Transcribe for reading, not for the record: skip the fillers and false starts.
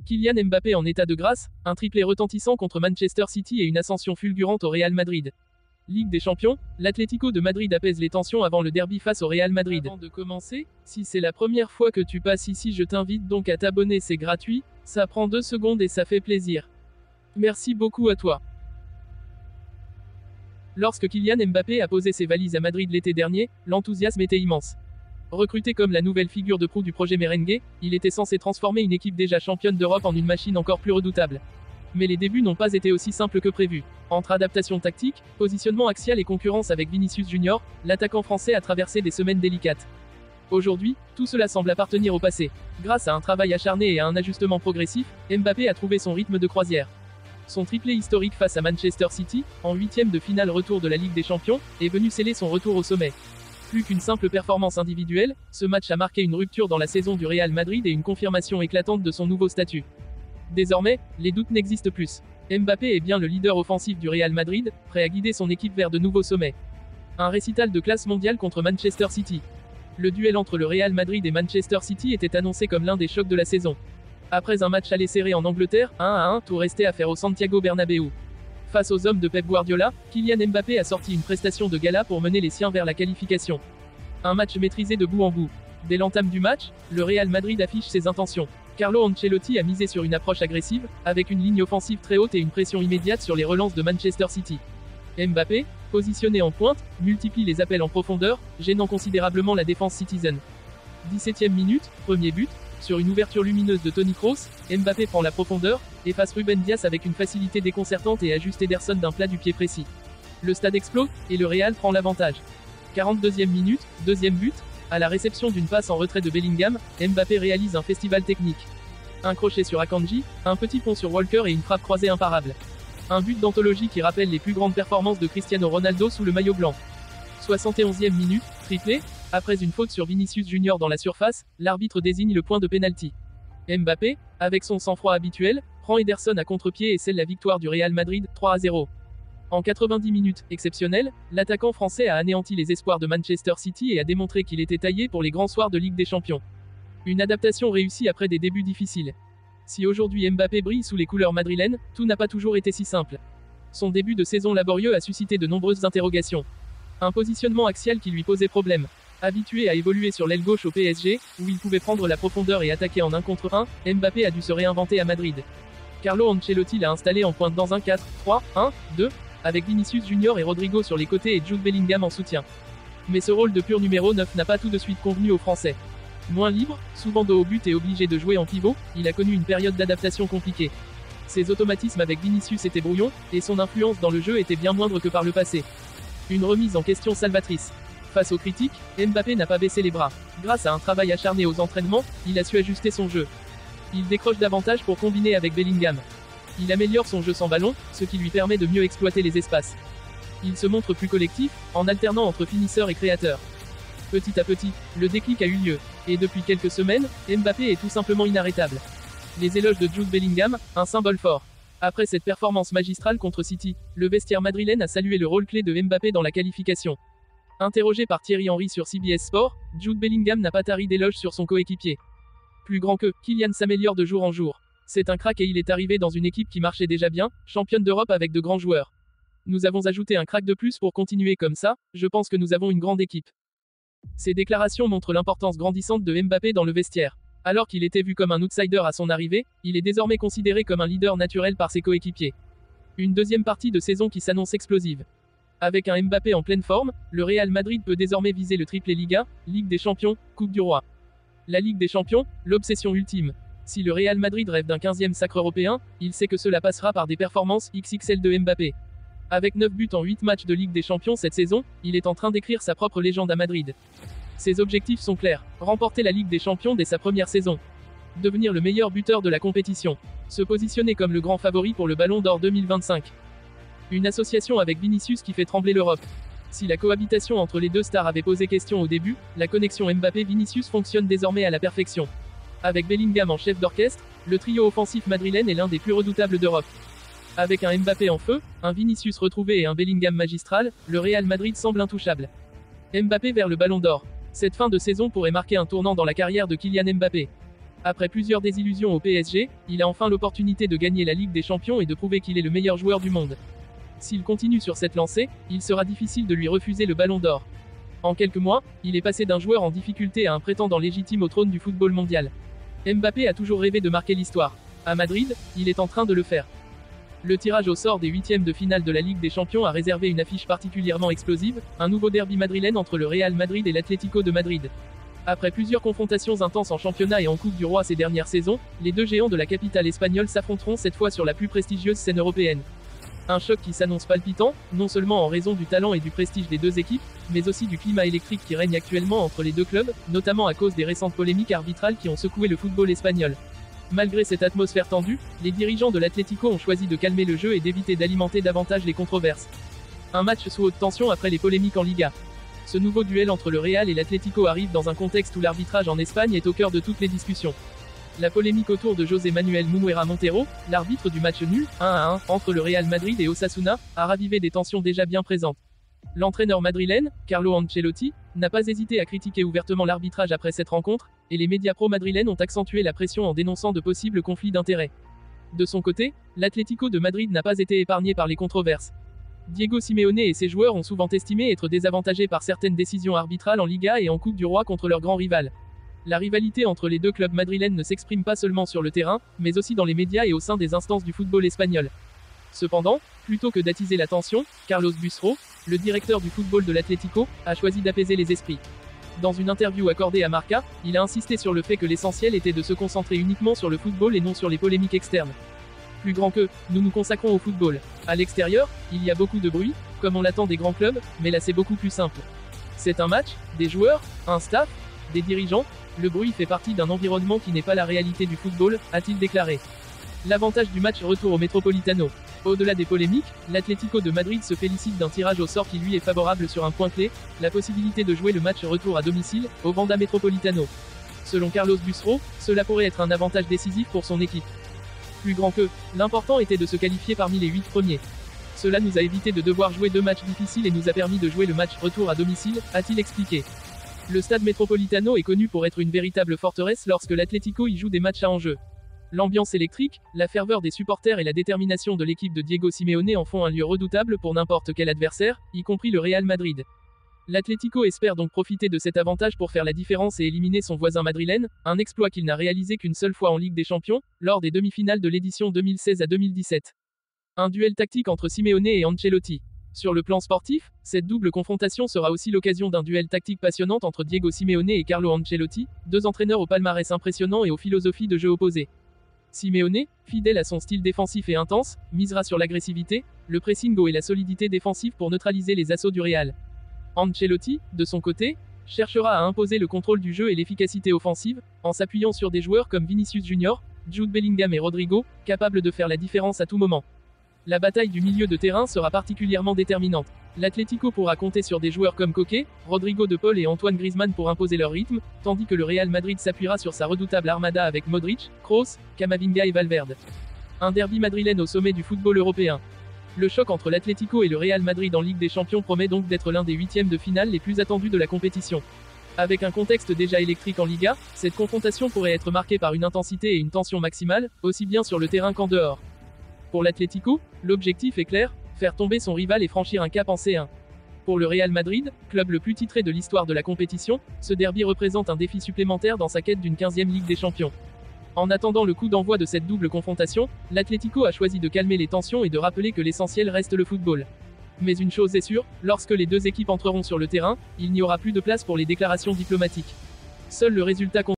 Kylian Mbappé en état de grâce, un triplé retentissant contre Manchester City et une ascension fulgurante au Real Madrid. Ligue des Champions, l'Atlético de Madrid apaise les tensions avant le derby face au Real Madrid. Avant de commencer, si c'est la première fois que tu passes ici, je t'invite donc à t'abonner, c'est gratuit, ça prend 2 secondes et ça fait plaisir. Merci beaucoup à toi. Lorsque Kylian Mbappé a posé ses valises à Madrid l'été dernier, l'enthousiasme était immense. Recruté comme la nouvelle figure de proue du projet merengue, il était censé transformer une équipe déjà championne d'Europe en une machine encore plus redoutable. Mais les débuts n'ont pas été aussi simples que prévu. Entre adaptation tactique, positionnement axial et concurrence avec Vinicius Junior, l'attaquant français a traversé des semaines délicates. Aujourd'hui, tout cela semble appartenir au passé. Grâce à un travail acharné et à un ajustement progressif, Mbappé a trouvé son rythme de croisière. Son triplé historique face à Manchester City, en 8e de finale retour de la Ligue des Champions, est venu sceller son retour au sommet. Plus qu'une simple performance individuelle, ce match a marqué une rupture dans la saison du Real Madrid et une confirmation éclatante de son nouveau statut. Désormais, les doutes n'existent plus. Mbappé est bien le leader offensif du Real Madrid, prêt à guider son équipe vers de nouveaux sommets. Un récital de classe mondiale contre Manchester City. Le duel entre le Real Madrid et Manchester City était annoncé comme l'un des chocs de la saison. Après un match aller serré en Angleterre, 1-1, tout restait à faire au Santiago Bernabéu. Face aux hommes de Pep Guardiola, Kylian Mbappé a sorti une prestation de gala pour mener les siens vers la qualification. Un match maîtrisé de bout en bout. Dès l'entame du match, le Real Madrid affiche ses intentions. Carlo Ancelotti a misé sur une approche agressive, avec une ligne offensive très haute et une pression immédiate sur les relances de Manchester City. Mbappé, positionné en pointe, multiplie les appels en profondeur, gênant considérablement la défense citizen. 17e minute, premier but, sur une ouverture lumineuse de Toni Kroos, Mbappé prend la profondeur, efface Ruben Dias avec une facilité déconcertante et ajuste Ederson d'un plat du pied précis. Le stade explose, et le Real prend l'avantage. 42e minute, deuxième but, à la réception d'une passe en retrait de Bellingham, Mbappé réalise un festival technique. Un crochet sur Akanji, un petit pont sur Walker et une frappe croisée imparable. Un but d'anthologie qui rappelle les plus grandes performances de Cristiano Ronaldo sous le maillot blanc. 71e minute, triplé, après une faute sur Vinicius Junior dans la surface, l'arbitre désigne le point de pénalty. Mbappé, avec son sang-froid habituel, prend Ederson à contre-pied et scelle la victoire du Real Madrid, 3-0. En 90 minutes, exceptionnel, l'attaquant français a anéanti les espoirs de Manchester City et a démontré qu'il était taillé pour les grands soirs de Ligue des Champions. Une adaptation réussie après des débuts difficiles. Si aujourd'hui Mbappé brille sous les couleurs madrilènes, tout n'a pas toujours été si simple. Son début de saison laborieux a suscité de nombreuses interrogations. Un positionnement axial qui lui posait problème. Habitué à évoluer sur l'aile gauche au PSG, où il pouvait prendre la profondeur et attaquer en 1 contre 1, Mbappé a dû se réinventer à Madrid. Carlo Ancelotti l'a installé en pointe dans un 4-3-1-2, avec Vinicius Junior et Rodrigo sur les côtés et Jude Bellingham en soutien. Mais ce rôle de pur numéro 9 n'a pas tout de suite convenu aux Français. Moins libre, souvent dos au but et obligé de jouer en pivot, il a connu une période d'adaptation compliquée. Ses automatismes avec Vinicius étaient brouillons, et son influence dans le jeu était bien moindre que par le passé. Une remise en question salvatrice. Face aux critiques, Mbappé n'a pas baissé les bras. Grâce à un travail acharné aux entraînements, il a su ajuster son jeu. Il décroche davantage pour combiner avec Bellingham. Il améliore son jeu sans ballon, ce qui lui permet de mieux exploiter les espaces. Il se montre plus collectif, en alternant entre finisseur et créateur. Petit à petit, le déclic a eu lieu, et depuis quelques semaines, Mbappé est tout simplement inarrêtable. Les éloges de Jude Bellingham, un symbole fort. Après cette performance magistrale contre City, le vestiaire madrilène a salué le rôle clé de Mbappé dans la qualification. Interrogé par Thierry Henry sur CBS Sport, Jude Bellingham n'a pas tari d'éloges sur son coéquipier. Plus grand que, Kylian s'améliore de jour en jour. C'est un crack et il est arrivé dans une équipe qui marchait déjà bien, championne d'Europe avec de grands joueurs. Nous avons ajouté un crack de plus pour continuer comme ça, je pense que nous avons une grande équipe. Ces déclarations montrent l'importance grandissante de Mbappé dans le vestiaire. Alors qu'il était vu comme un outsider à son arrivée, il est désormais considéré comme un leader naturel par ses coéquipiers. Une deuxième partie de saison qui s'annonce explosive. Avec un Mbappé en pleine forme, le Real Madrid peut désormais viser le triplé Liga, Ligue des Champions, Coupe du Roi. La Ligue des Champions, l'obsession ultime. Si le Real Madrid rêve d'un 15e sacre européen, il sait que cela passera par des performances XXL de Mbappé. Avec 9 buts en 8 matchs de Ligue des Champions cette saison, il est en train d'écrire sa propre légende à Madrid. Ses objectifs sont clairs, remporter la Ligue des Champions dès sa première saison. Devenir le meilleur buteur de la compétition. Se positionner comme le grand favori pour le Ballon d'Or 2025. Une association avec Vinicius qui fait trembler l'Europe. Si la cohabitation entre les deux stars avait posé question au début, la connexion Mbappé-Vinicius fonctionne désormais à la perfection. Avec Bellingham en chef d'orchestre, le trio offensif madrilène est l'un des plus redoutables d'Europe. Avec un Mbappé en feu, un Vinicius retrouvé et un Bellingham magistral, le Real Madrid semble intouchable. Mbappé vers le Ballon d'Or. Cette fin de saison pourrait marquer un tournant dans la carrière de Kylian Mbappé. Après plusieurs désillusions au PSG, il a enfin l'opportunité de gagner la Ligue des Champions et de prouver qu'il est le meilleur joueur du monde. S'il continue sur cette lancée, il sera difficile de lui refuser le Ballon d'Or. En quelques mois, il est passé d'un joueur en difficulté à un prétendant légitime au trône du football mondial. Mbappé a toujours rêvé de marquer l'histoire. À Madrid, il est en train de le faire. Le tirage au sort des huitièmes de finale de la Ligue des Champions a réservé une affiche particulièrement explosive, un nouveau derby madrilène entre le Real Madrid et l'Atlético de Madrid. Après plusieurs confrontations intenses en championnat et en Coupe du Roi ces dernières saisons, les deux géants de la capitale espagnole s'affronteront cette fois sur la plus prestigieuse scène européenne. Un choc qui s'annonce palpitant, non seulement en raison du talent et du prestige des deux équipes, mais aussi du climat électrique qui règne actuellement entre les deux clubs, notamment à cause des récentes polémiques arbitrales qui ont secoué le football espagnol. Malgré cette atmosphère tendue, les dirigeants de l'Atlético ont choisi de calmer le jeu et d'éviter d'alimenter davantage les controverses. Un match sous haute tension après les polémiques en Liga. Ce nouveau duel entre le Real et l'Atlético arrive dans un contexte où l'arbitrage en Espagne est au cœur de toutes les discussions. La polémique autour de José Manuel Munuera Montero, l'arbitre du match nul, 1-1, entre le Real Madrid et Osasuna, a ravivé des tensions déjà bien présentes. L'entraîneur madrilène, Carlo Ancelotti, n'a pas hésité à critiquer ouvertement l'arbitrage après cette rencontre, et les médias pro-madrilènes ont accentué la pression en dénonçant de possibles conflits d'intérêts. De son côté, l'Atlético de Madrid n'a pas été épargné par les controverses. Diego Simeone et ses joueurs ont souvent estimé être désavantagés par certaines décisions arbitrales en Liga et en Coupe du Roi contre leurs grands rivales. La rivalité entre les deux clubs madrilènes ne s'exprime pas seulement sur le terrain, mais aussi dans les médias et au sein des instances du football espagnol. Cependant, plutôt que d'attiser la tension, Carlos Busro, le directeur du football de l'Atlético, a choisi d'apaiser les esprits. Dans une interview accordée à Marca, il a insisté sur le fait que l'essentiel était de se concentrer uniquement sur le football et non sur les polémiques externes. Plus grand que, nous nous consacrons au football. À l'extérieur, il y a beaucoup de bruit, comme on l'attend des grands clubs, mais là c'est beaucoup plus simple. C'est un match, des joueurs, un staff, des dirigeants, le bruit fait partie d'un environnement qui n'est pas la réalité du football, a-t-il déclaré. L'avantage du match retour au Metropolitano. Au-delà des polémiques, l'Atlético de Madrid se félicite d'un tirage au sort qui lui est favorable sur un point clé, la possibilité de jouer le match retour à domicile, au Wanda Metropolitano. Selon Carlos Busro, cela pourrait être un avantage décisif pour son équipe. Plus grand que, l'important était de se qualifier parmi les 8 premiers. Cela nous a évité de devoir jouer 2 matchs difficiles et nous a permis de jouer le match retour à domicile, a-t-il expliqué. Le stade Metropolitano est connu pour être une véritable forteresse lorsque l'Atlético y joue des matchs à enjeu. L'ambiance électrique, la ferveur des supporters et la détermination de l'équipe de Diego Simeone en font un lieu redoutable pour n'importe quel adversaire, y compris le Real Madrid. L'Atlético espère donc profiter de cet avantage pour faire la différence et éliminer son voisin madrilène, un exploit qu'il n'a réalisé qu'une seule fois en Ligue des Champions, lors des demi-finales de l'édition 2016 à 2017. Un duel tactique entre Simeone et Ancelotti. Sur le plan sportif, cette double confrontation sera aussi l'occasion d'un duel tactique passionnant entre Diego Simeone et Carlo Ancelotti, deux entraîneurs au palmarès impressionnant et aux philosophies de jeu opposées. Simeone, fidèle à son style défensif et intense, misera sur l'agressivité, le pressing haut et la solidité défensive pour neutraliser les assauts du Real. Ancelotti, de son côté, cherchera à imposer le contrôle du jeu et l'efficacité offensive, en s'appuyant sur des joueurs comme Vinicius Junior, Jude Bellingham et Rodrigo, capables de faire la différence à tout moment. La bataille du milieu de terrain sera particulièrement déterminante. L'Atlético pourra compter sur des joueurs comme Koke, Rodrigo de Paul et Antoine Griezmann pour imposer leur rythme, tandis que le Real Madrid s'appuiera sur sa redoutable armada avec Modric, Kroos, Camavinga et Valverde. Un derby madrilène au sommet du football européen. Le choc entre l'Atlético et le Real Madrid en Ligue des Champions promet donc d'être l'un des huitièmes de finale les plus attendus de la compétition. Avec un contexte déjà électrique en Liga, cette confrontation pourrait être marquée par une intensité et une tension maximale, aussi bien sur le terrain qu'en dehors. Pour l'Atlético, l'objectif est clair, faire tomber son rival et franchir un cap en C1. Pour le Real Madrid, club le plus titré de l'histoire de la compétition, ce derby représente un défi supplémentaire dans sa quête d'une 15e Ligue des Champions. En attendant le coup d'envoi de cette double confrontation, l'Atlético a choisi de calmer les tensions et de rappeler que l'essentiel reste le football. Mais une chose est sûre, lorsque les deux équipes entreront sur le terrain, il n'y aura plus de place pour les déclarations diplomatiques. Seul le résultat compte.